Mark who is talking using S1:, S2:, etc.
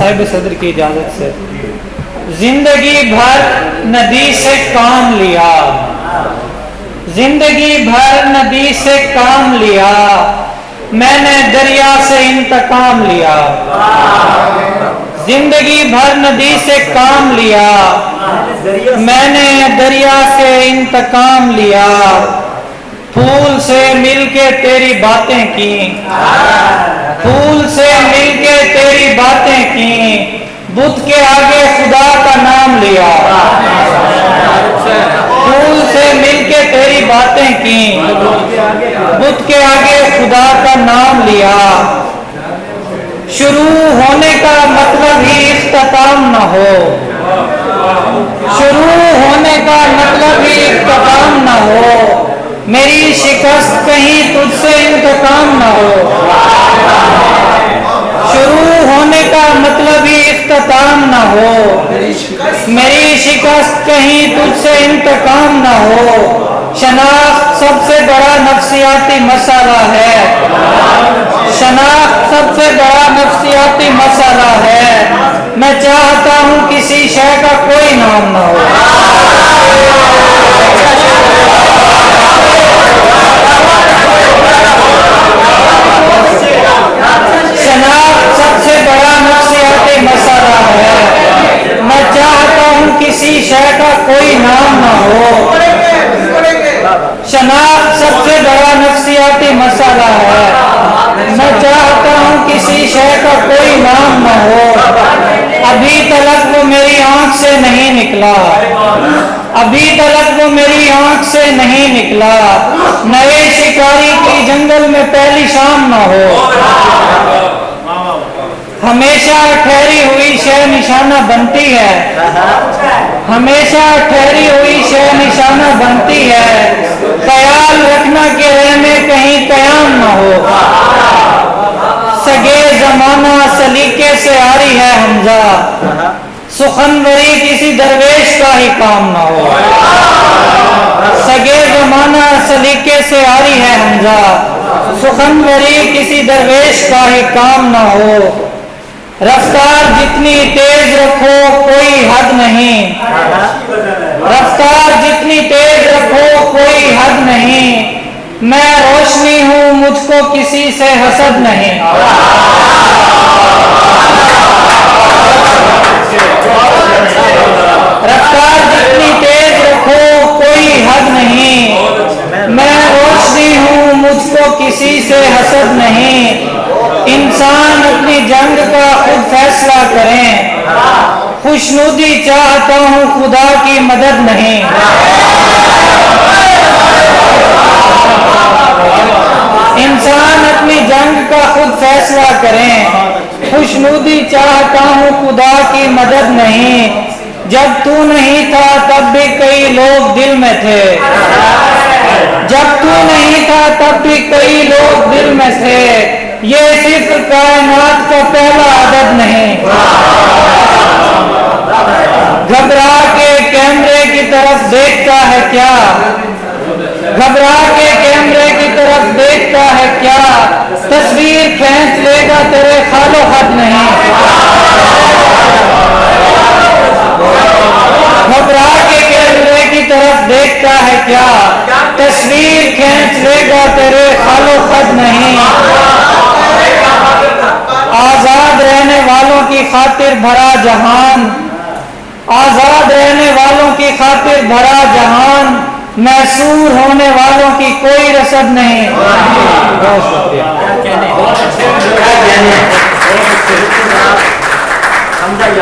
S1: नायब सदर की इजाजत से। जिंदगी भर नदी से काम लिया, जिंदगी भर नदी से काम लिया, मैंने दरिया से इंतकाम लिया। जिंदगी भर नदी से काम लिया, मैंने दरिया से इंतकाम लिया। फूल से मिलके तेरी बातें की, फूल से मिलके तेरी बातें की, बुत के आगे खुदा का नाम लिया। फूल से मिलके तेरी बातें की, बुत के आगे खुदा का नाम लिया। शुरू होने का मतलब ही इख्तिताम न हो, शुरू होने का मतलब ही इख्तिताम न हो। मेरी शिकस्त कहीं तुझसे इंतकाम न हो। शुरू होने का मतलब ही इख्तिताम न हो, मेरी शिकस्त कहीं तुझसे इंतकाम न हो। शनाख्त सबसे बड़ा नफ्सियाती मसाला है, शनाख्त सबसे बड़ा नफ्सियाती मसाला है। मैं चाहता हूँ किसी शय का कोई नाम न हो। शनाख्त सबसे बड़ा नफ्सियाती मसाला है। मैं चाहता हूँ किसी शय का कोई नाम न हो। शनाख्त सबसे बड़ा नफ्सियाती मसाला है। मैं चाहता हूँ किसी शय का कोई नाम न हो। अभी तक वो मेरी आंख से नहीं निकला, अभी तक वो मेरी आंख से नहीं निकला। नए शिकारी की जंगल में पहली शाम न हो। हमेशा ठहरी हुई शय निशाना बनती है, हमेशा ठहरी हुई शय निशाना बनती है। ख्याल रखना कि रहने कहीं कयाम न हो। सगे जमाना सलीके से आ रही है हमजा, सुखनवरी किसी दरवेश का ही काम न हो। सगे जमाना सलीके से आ रही है हमजा, सुखनवरी किसी दरवेश का ही काम न हो। रफ्तार जितनी तेज रखो कोई हद नहीं, रफ्तार जितनी तेज रखो कोई हद नहीं। मैं रोशनी हूँ मुझको किसी से हसद नहीं। रफ्तार जितनी तेज रखो कोई हद नहीं। मैं रोशनी हूँ मुझको किसी से हसद नहीं। इंसान अपनी जंग का खुद फैसला करें, खुशनुदी चाहता हूँ खुदा की मदद नहीं। इंसान अपनी जंग का खुद फैसला करें, खुशनुदी चाहता हूँ खुदा की मदद नहीं। जब तू नहीं था तब भी कई लोग दिल में थे, जब तू नहीं था तब भी कई लोग दिल में थे। ये सिर्फ कायनात का पहला अदद नहीं। घबरा के कैमरे की तरफ देखता है क्या, घबरा के कैमरे की तरफ देखता है क्या। तस्वीर खींच लेगा तेरे खालो खत नहीं। घबरा के कैमरे की तरफ देखता है क्या, तस्वीर खींच लेगा तेरे खालो खत नहीं। आजाद रहने वालों की खातिर भरा जहान, आजाद रहने वालों की खातिर भरा जहान। मैसूर होने वालों की कोई रसद नहीं। बहुत शुक्रिया।